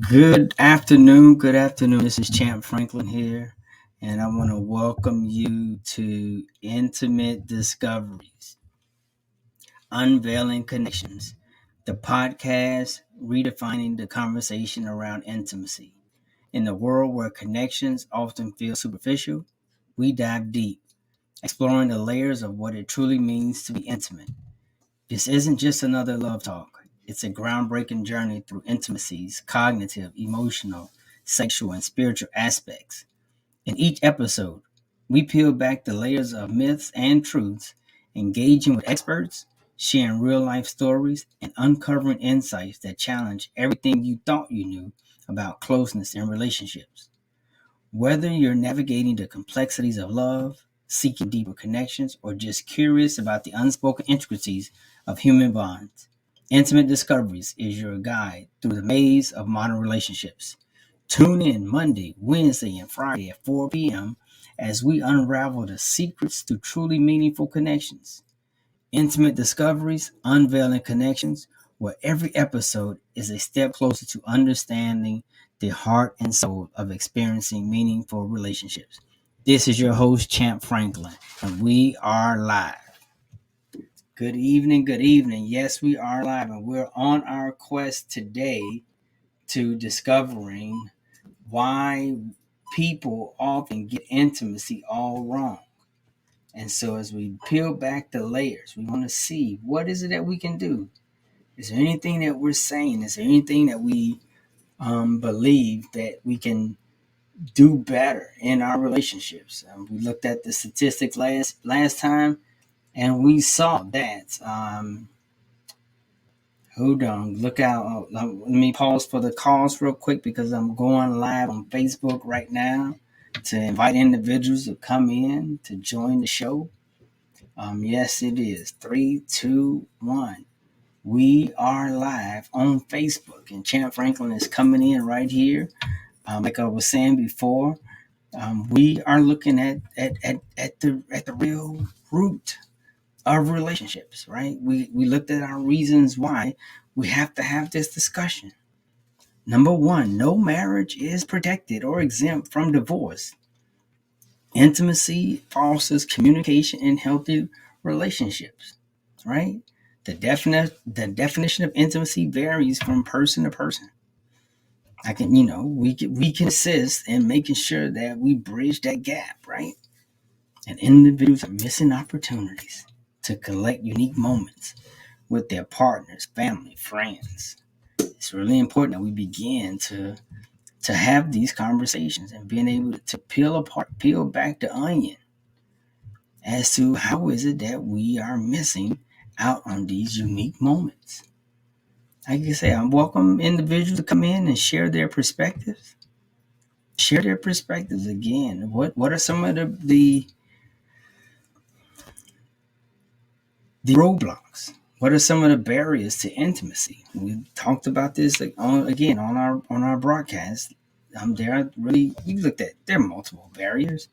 Good afternoon. Good afternoon. This is Champ Franklin here, and I want to welcome you to Intimate Discoveries, Unveiling Connections, the podcast redefining the conversation around intimacy. In a world where connections often feel superficial, we dive deep, exploring the layers of what it truly means to be intimate. This isn't just another love talk. It's a groundbreaking journey through intimacies, cognitive, emotional, sexual, and spiritual aspects. In each episode, we peel back the layers of myths and truths, engaging with experts, sharing real life stories, and uncovering insights that challenge everything you thought you knew about closeness and relationships. Whether you're navigating the complexities of love, seeking deeper connections, or just curious about the unspoken intricacies of human bonds, Intimate Discoveries is your guide through the maze of modern relationships. Tune in Monday, Wednesday, and Friday at 4 p.m. as we unravel the secrets to truly meaningful connections. Intimate Discoveries, Unveiling Connections, where every episode is a step closer to understanding the heart and soul of experiencing meaningful relationships. This is your host, Champ Franklin, and we are live. Good evening, good evening. Yes, we are live, and we're on our quest today to discovering why people often get intimacy all wrong. And so as we peel back the layers, we want to see what is it that we can do. Is there anything that we're saying? Is there anything that we believe that we can do better in our relationships? We looked at the statistics last time, and we saw that. Hold on, look out! Let me pause for the calls real quick because I'm going live on Facebook right now to invite individuals to come in to join the show. Yes, it is 3, 2, 1. We are live on Facebook, and Champ Franklin is coming in right here. Like I was saying before, we are looking at the real root of relationships, right? We looked at our reasons why we have to have this discussion. Number one, no marriage is protected or exempt from divorce. Intimacy fosters communication and healthy relationships, right? The definition of intimacy varies from person to person. We can assist in making sure that we bridge that gap, right? And individuals are missing opportunities to collect unique moments with their partners, family, friends. It's really important that we begin to have these conversations and being able to peel back the onion as to how is it that we are missing out on these unique moments. Like I say, I welcome individuals to come in and share their perspectives. Share their perspectives again. What are some of the roadblocks? What are some of the barriers to intimacy? We talked about this again on our broadcast. There are really we looked at there are multiple barriers,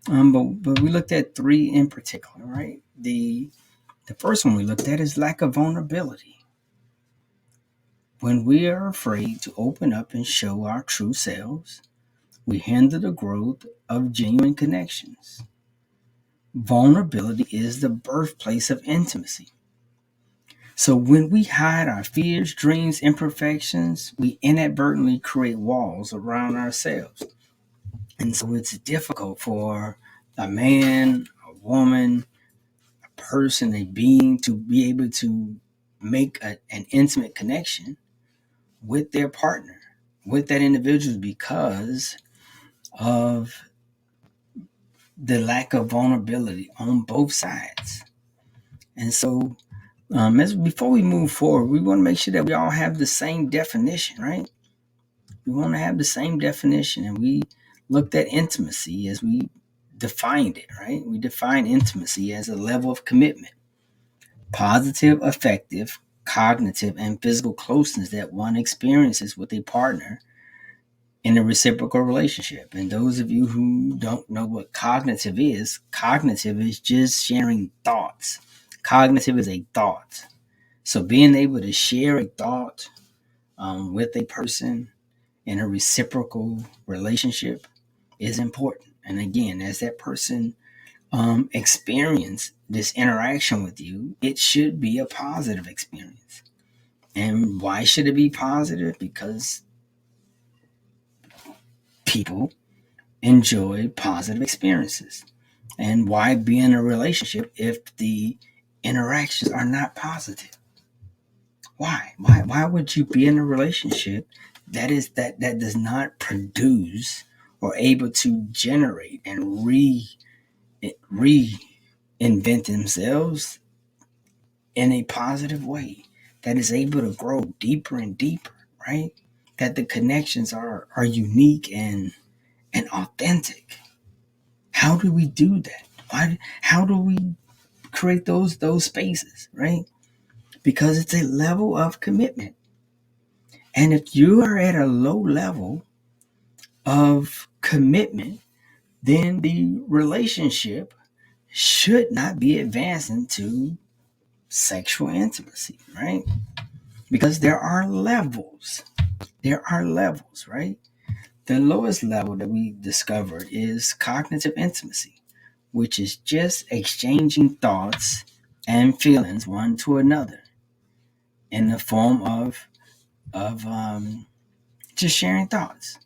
but we looked at three in particular, right? The first one we looked at is lack of vulnerability. When we are afraid to open up and show our true selves, we hinder the growth of genuine connections. Vulnerability is the birthplace of intimacy. So when we hide our fears, dreams, imperfections, we inadvertently create walls around ourselves. And so it's difficult for a man, a woman, a person, a being to be able to make an intimate connection with their partner, with that individual because of the lack of vulnerability on both sides. And so as before we move forward, we want to make sure that we all have the same definition, right? We want to have the same definition, and we looked at intimacy as we defined it, right? We define intimacy as a level of commitment, positive, affective, cognitive, and physical closeness that one experiences with a partner in a reciprocal relationship. And those of you who don't know what cognitive is just sharing thoughts. Cognitive is a thought. So being able to share a thought with a person in a reciprocal relationship is important. And again, as that person experience this interaction with you, it should be a positive experience. And why should it be positive? Because people enjoy positive experiences. And why be in a relationship if the interactions are not positive? Why would you be in a relationship that does not produce or able to generate and reinvent themselves in a positive way, that is able to grow deeper and deeper, right? That the connections are unique and authentic. How do we do that? How do we create those spaces, right? Because it's a level of commitment. And if you are at a low level of commitment, then the relationship should not be advancing to sexual intimacy, right? Because there are levels. There are levels, right? The lowest level that we discovered is cognitive intimacy, which is just exchanging thoughts and feelings one to another in the form of just sharing thoughts.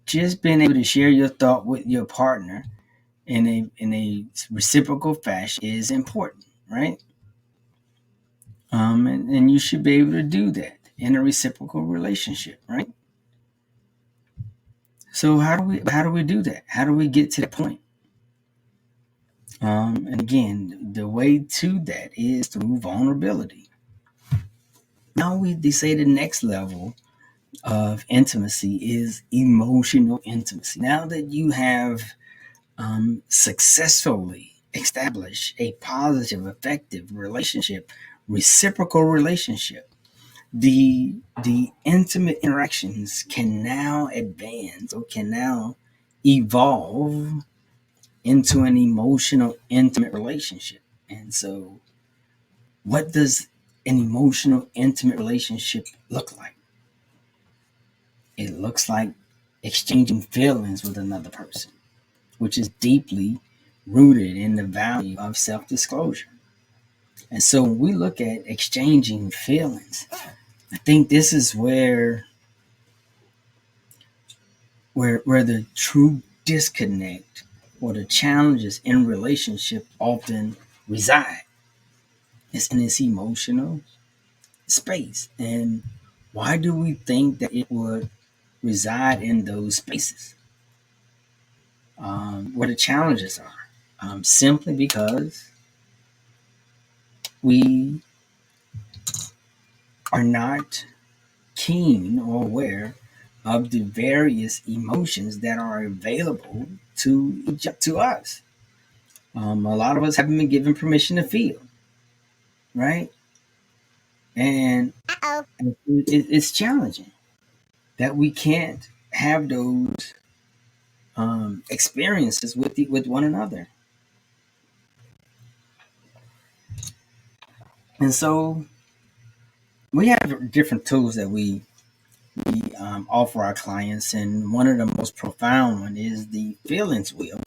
Just being able to share your thought with your partner in a reciprocal fashion is important, right? And you should be able to do that in a reciprocal relationship, right? So how do we do that? How do we get to that point? And again, the way to that is through vulnerability. Now they say the next level of intimacy is emotional intimacy. Now that you have successfully established a positive, effective relationship, reciprocal relationship, the intimate interactions can now advance or can now evolve into an emotional, intimate relationship. And so, what does an emotional, intimate relationship look like? It looks like exchanging feelings with another person, which is deeply rooted in the value of self disclosure. And so, when we look at exchanging feelings, I think this is where the true disconnect or the challenges in relationship often reside. It's in this emotional space. And why do we think that it would reside in those spaces where the challenges are? Simply because we are not keen or aware of the various emotions that are available to us. A lot of us haven't been given permission to feel, right? And it's challenging that we can't have those experiences with one another. And so we have different tools that we offer our clients, and one of the most profound one is the feelings wheel,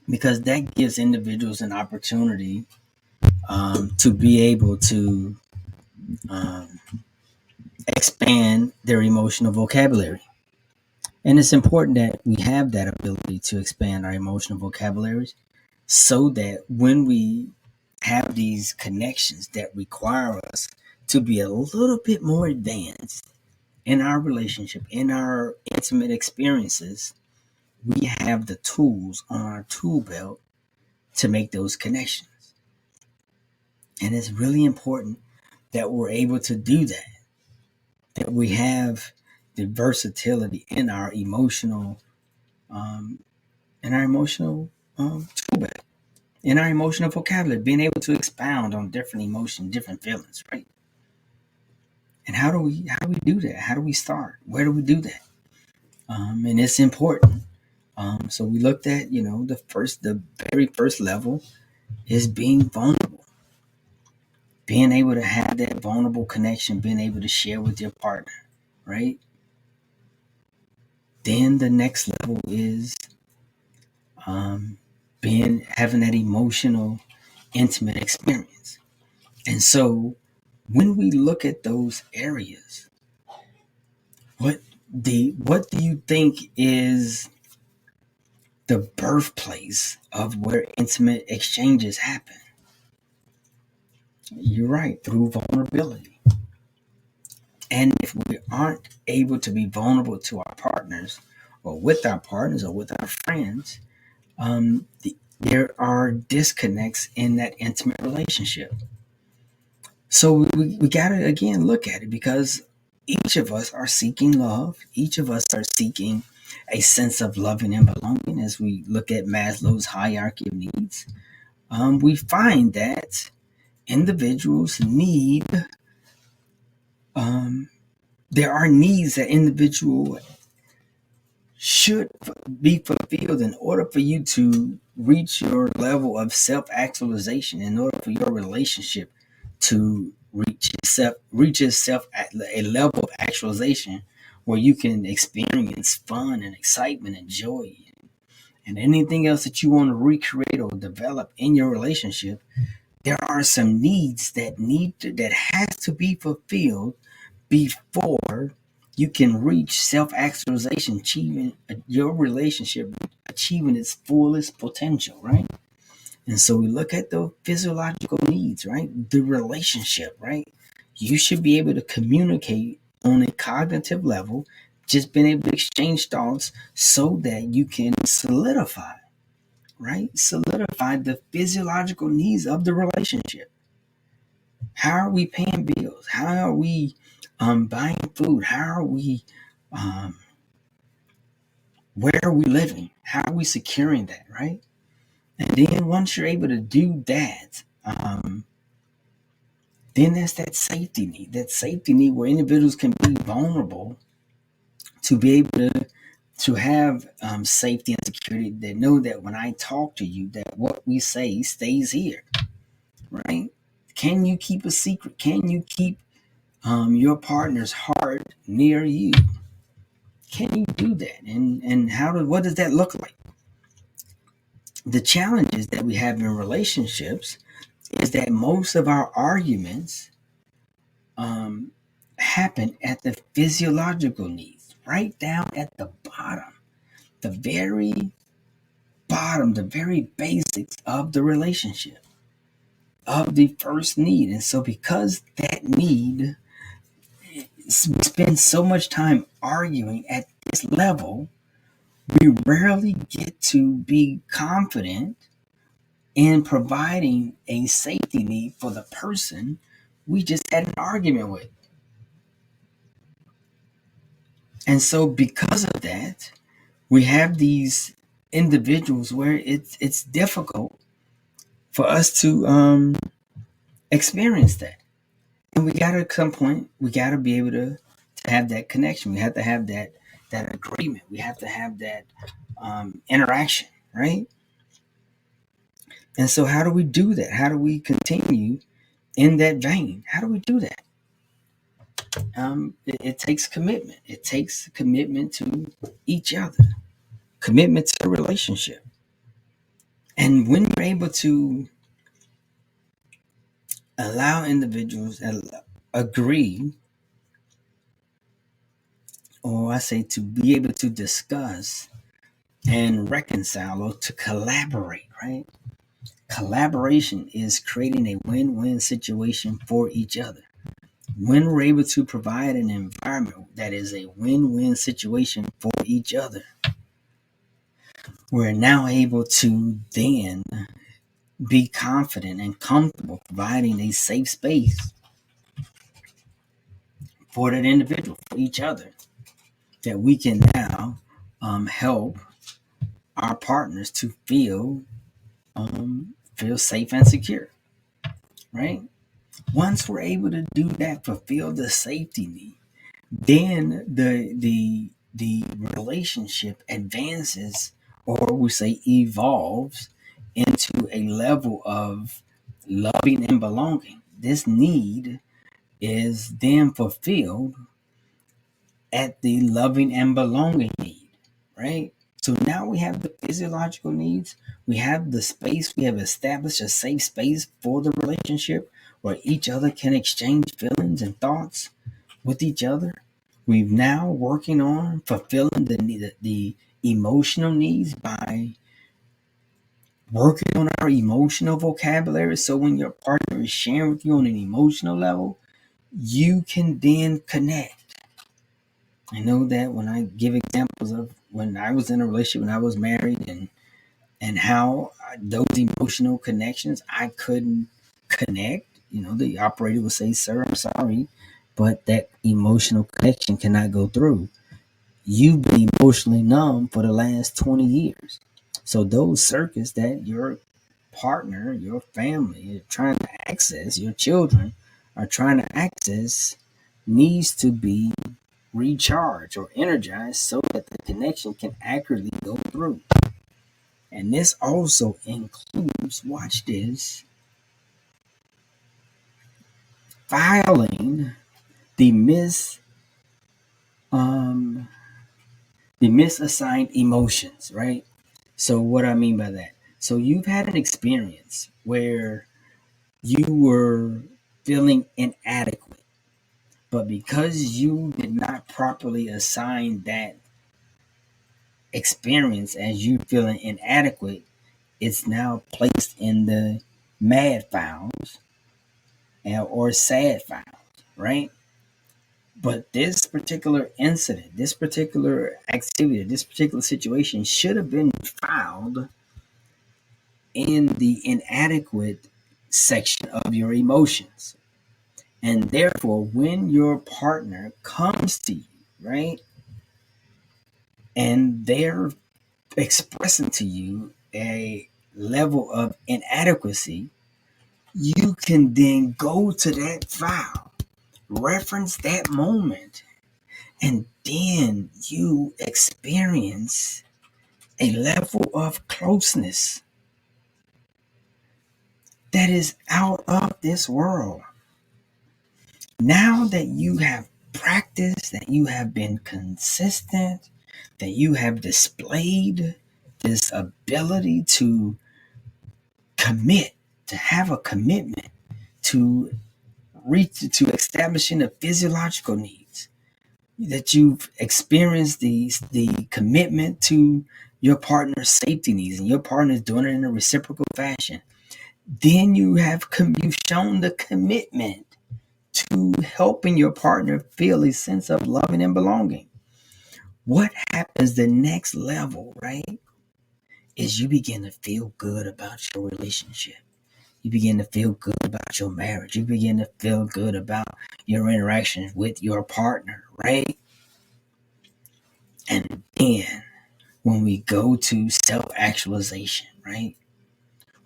because that gives individuals an opportunity to be able to um, expand their emotional vocabulary. And it's important that we have that ability to expand our emotional vocabularies so that when we have these connections that require us to be a little bit more advanced in our relationship, in our intimate experiences, we have the tools on our tool belt to make those connections. And it's really important that we're able to do that we have the versatility um, in our emotional tool belt, in our emotional vocabulary, being able to expound on different emotions, different feelings, right? And how do we do that? How do we start? Where do we do that? And it's important. So we looked at, the very first level is being vulnerable, being able to have that vulnerable connection, being able to share with your partner, right? Then the next level is having that emotional, intimate experience. And so when we look at those areas, what do you think is the birthplace of where intimate exchanges happen? You're right, through vulnerability. And if we aren't able to be vulnerable to our partners, or with our partners, or with our friends, there are disconnects in that intimate relationship. So we got to, again, look at it, because each of us are seeking love. Each of us are seeking a sense of loving and belonging. As we look at Maslow's hierarchy of needs, we find that individuals need, there are needs that individual should be fulfilled in order for you to reach your level of self-actualization, in order for your relationship to reach itself at a level of actualization where you can experience fun and excitement and joy and anything else that you want to recreate or develop in your relationship. There are some needs that has to be fulfilled before you can reach self-actualization, achieving your relationship, achieving its fullest potential, right? And so we look at the physiological needs, right? The relationship, right? You should be able to communicate on a cognitive level, just being able to exchange thoughts so that you can solidify, right? Solidify the physiological needs of the relationship. How are we paying bills? How are we buying food? How are we, um, where are we living? How are we securing that, right? And then once you're able to do that, then there's that safety need where individuals can be vulnerable to be able to have safety and security. They know that when I talk to you, that what we say stays here, right? Can you keep a secret? Can you keep your partner's heart near you? Can you do that? And what does that look like? The challenges that we have in relationships is that most of our arguments um, happen at the physiological needs, right down at the bottom, the very bottom, the very basics of the relationship, of the first need. And so, because that need, we spend so much time arguing at this level, we rarely get to be confident in providing a safety need for the person we just had an argument with. And so, because of that, we have these individuals where it's difficult for us to experience that. And we gotta, at some point, we gotta be able to have that connection. We have to have that agreement. We have to have that interaction, right? And so, how do we do that? How do we continue in that vein? How do we do that? It takes commitment. It takes commitment to each other, commitment to the relationship. And when you're able to allow individuals agree, or I say to be able to discuss and reconcile, or to collaborate, right? Collaboration is creating a win-win situation for each other. When we're able to provide an environment that is a win-win situation for each other, we're now able to then be confident and comfortable providing a safe space for that individual, for each other, that we can now help our partners to feel safe and secure, right? Once we're able to do that, fulfill the safety need, then the relationship advances, or we say evolves, into a level of loving and belonging. This need is then fulfilled at the loving and belonging need. right? So now we have the physiological needs. We have the space. We have established a safe space for the relationship where each other can exchange feelings and thoughts with each other. We've now working on fulfilling the emotional needs by working on our emotional vocabulary. So when your partner is sharing with you on an emotional level, you can then connect. I know that when I give examples of when I was in a relationship, when I was married, and how those emotional connections I couldn't connect. The operator would say, "Sir, I'm sorry, but that emotional connection cannot go through. You've been emotionally numb for the last 20 years. So those circuits that your partner, your family are trying to access, your children are trying to access, needs to be recharged or energized so that the connection can accurately go through." And this also includes, watch this, filing the um the misassigned emotions, right? So what I mean by that. So you've had an experience where you were feeling inadequate, but because you did not properly assign that experience as you feeling inadequate, it's now placed in the mad files or sad files, right? But this particular incident, this particular activity, this particular situation should have been filed in the inadequate section of your emotions. And therefore, when your partner comes to you, right, and they're expressing to you a level of inadequacy, you can then go to that file, reference that moment, and then you experience a level of closeness that is out of this world. Now that you have practiced, that you have been consistent, that you have displayed this ability to commit, to have a commitment, to reach, to establishing the physiological needs, that you've experienced the commitment to your partner's safety needs, and your partner's doing it in a reciprocal fashion, then you've shown the commitment to helping your partner feel a sense of loving and belonging. What happens the next level, right, is you begin to feel good about your relationship. You begin to feel good about your marriage. You begin to feel good about your interactions with your partner, right? And then when we go to self-actualization, right,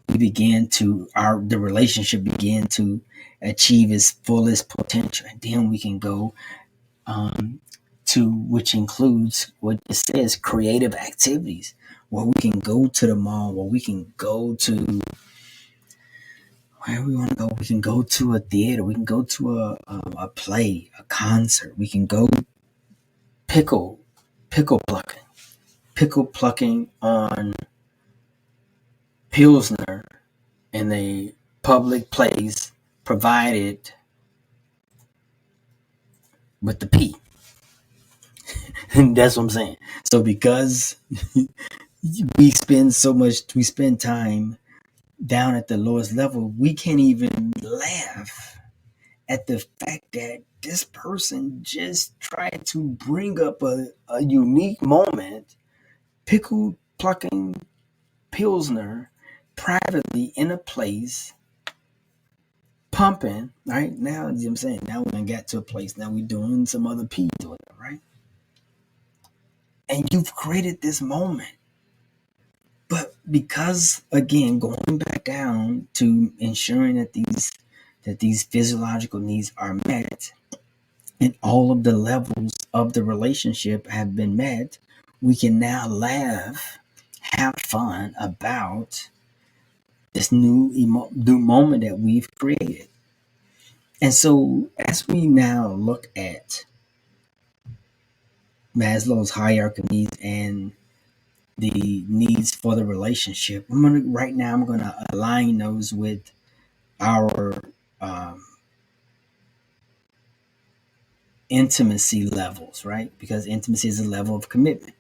we begin to the relationship begin to achieve its fullest potential, and then we can go to, which includes what it says, creative activities, where we can go to the mall, where we can go to where we want to go. We can go to a theater. We can go to a play, a concert. We can go pickle pickle plucking, pickle plucking on Pilsner in a public place provided with the P. And that's what I'm saying. So because we spend time down at the lowest level, we can't even laugh at the fact that this person just tried to bring up a unique moment, pickle plucking Pilsner privately in a place, pumping, right? Now, you know what I'm saying? Now we done got to a place, now we're doing some other P doing it, right? And you've created this moment. But because, again, going back down to ensuring that these physiological needs are met, and all of the levels of the relationship have been met, we can now laugh, have fun about this new moment that we've created. And so, as we now look at Maslow's hierarchy of needs and the needs for the relationship. I'm gonna align those with our um, intimacy levels, right? Because intimacy is a level of commitment.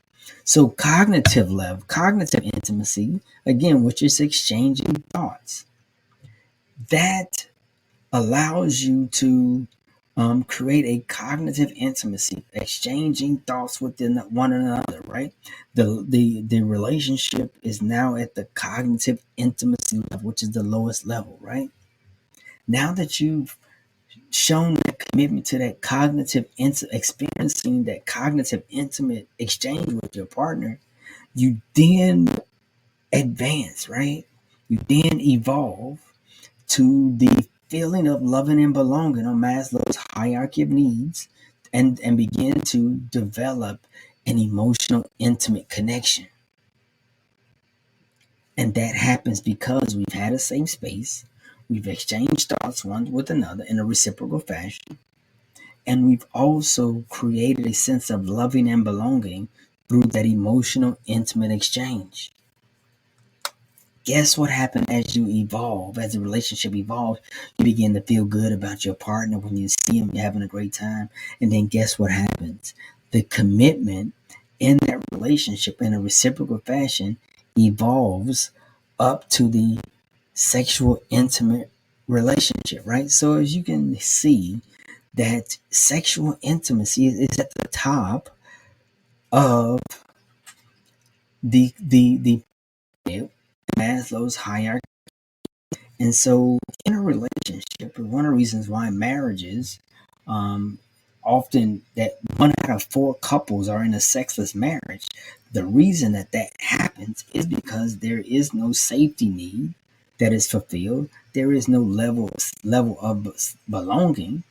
So cognitive intimacy, again, which is exchanging thoughts, that allows you to create a cognitive intimacy, exchanging thoughts within one another, right? The relationship is now at the cognitive intimacy level, which is the lowest level, right? Now that you've shown that commitment to that experiencing that cognitive intimate exchange with your partner, you then advance, right? You then evolve to the feeling of loving and belonging on Maslow's hierarchy of needs, and begin to develop an emotional intimate connection. And that happens because we've had a safe space, we've exchanged thoughts one with another in a reciprocal fashion, and we've also created a sense of loving and belonging through that emotional intimate exchange. Guess what happened as you evolve, as the relationship evolves? You begin to feel good about your partner when you see him, you're having a great time. And then guess what happens? The commitment in that relationship in a reciprocal fashion evolves up to the sexual intimate relationship, right? So as you can see, that sexual intimacy is at the top of the Maslow's hierarchy. And so, in a relationship, one of the reasons why marriages, um, often that 1 out of 4 couples are in a sexless marriage, the reason that that happens is because there is no safety need that is fulfilled. There is no level of belonging,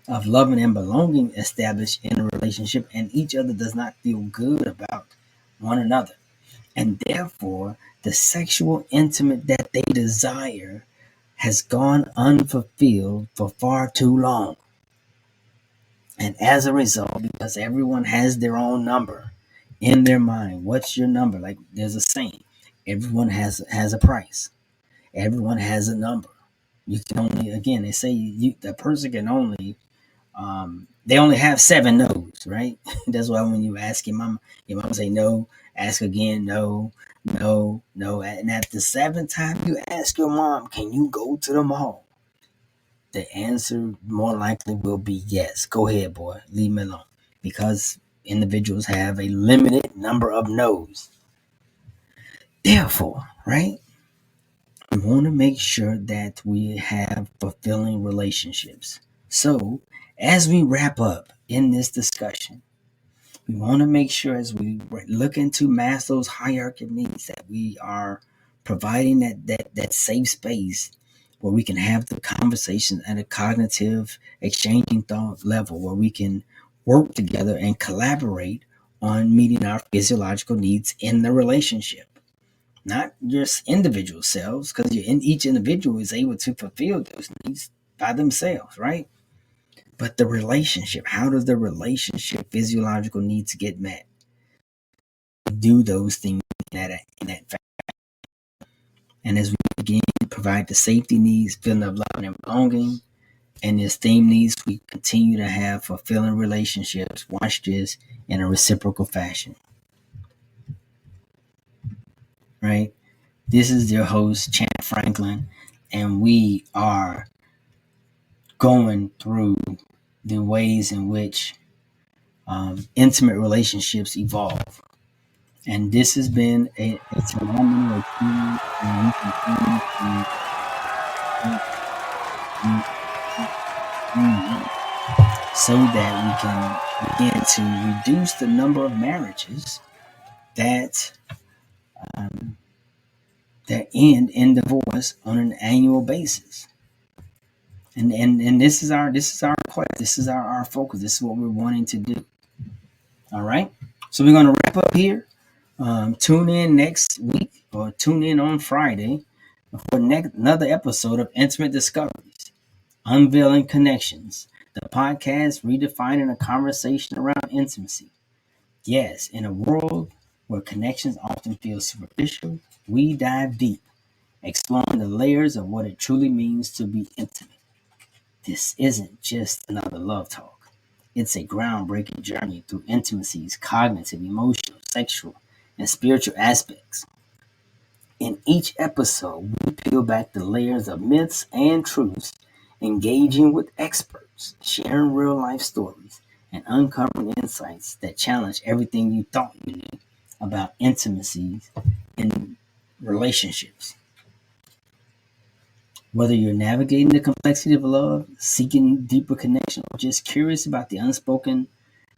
of loving and belonging established in a relationship, and each other does not feel good about one another. And therefore, the sexual intimate that they desire has gone unfulfilled for far too long. And as a result, because everyone has their own number in their mind, what's your number? Like there's a saying, everyone has a price. Everyone has a number. You can only, again, they say the person can only, they only have 7 no's, right? That's why when you ask your mom say no, ask again, no, no, no. And at the 7th time you ask your mom, can you go to the mall? The answer more likely will be yes. Go ahead, boy. Leave me alone. Because individuals have a limited number of no's. Therefore, right, we want to make sure that we have fulfilling relationships. So, as we wrap up in this discussion, we want to make sure as we look into Maslow's hierarchy of needs that we are providing that safe space where we can have the conversation at a cognitive exchanging thought level where we can work together and collaborate on meeting our physiological needs in the relationship, not just individual selves, because each individual is able to fulfill those needs by themselves, right? But the relationship, how does the relationship physiological needs get met? Do those things in that fashion. And as we begin to provide the safety needs, feeling of love and belonging, and esteem needs, we continue to have fulfilling relationships. Watch this in a reciprocal fashion, right? This is your host, Chad Franklin, and we are going through the ways in which intimate relationships evolve. And this has been a phenomenal experience, and we continue to so that we can begin to reduce the number of marriages that that end in divorce on an annual basis. And this is our quest. This is our focus. This is what we're wanting to do. All right. So we're going to wrap up here. Tune in next week or tune in on Friday for another episode of Intimate Discoveries, Unveiling Connections, the podcast redefining a conversation around intimacy. Yes, in a world Where connections often feel superficial, we dive deep, exploring the layers of what it truly means to be intimate. This isn't just another love talk. It's a groundbreaking journey through intimacy's cognitive, emotional, sexual, and spiritual aspects. In each episode, we peel back the layers of myths and truths, engaging with experts, sharing real life stories, and uncovering insights that challenge everything you thought you knew about intimacies in relationships. Whether you're navigating the complexity of love, seeking deeper connection, or just curious about the unspoken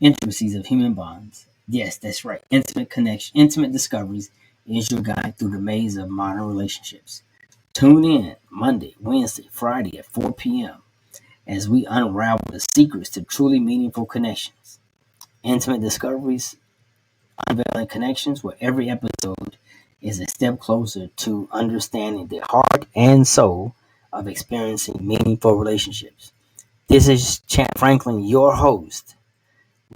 intricacies of human bonds, yes, that's right. Intimate connection, intimate discoveries is your guide through the maze of modern relationships. Tune in Monday, Wednesday, Friday at 4 p.m. as we unravel the secrets to truly meaningful connections. Intimate discoveries, unveiling connections, where every episode is a step closer to understanding the heart and soul of experiencing meaningful relationships. This is Champ Franklin, your host.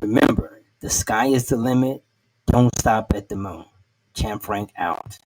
Remember, the sky is the limit. Don't stop at the moon. Champ Frank out.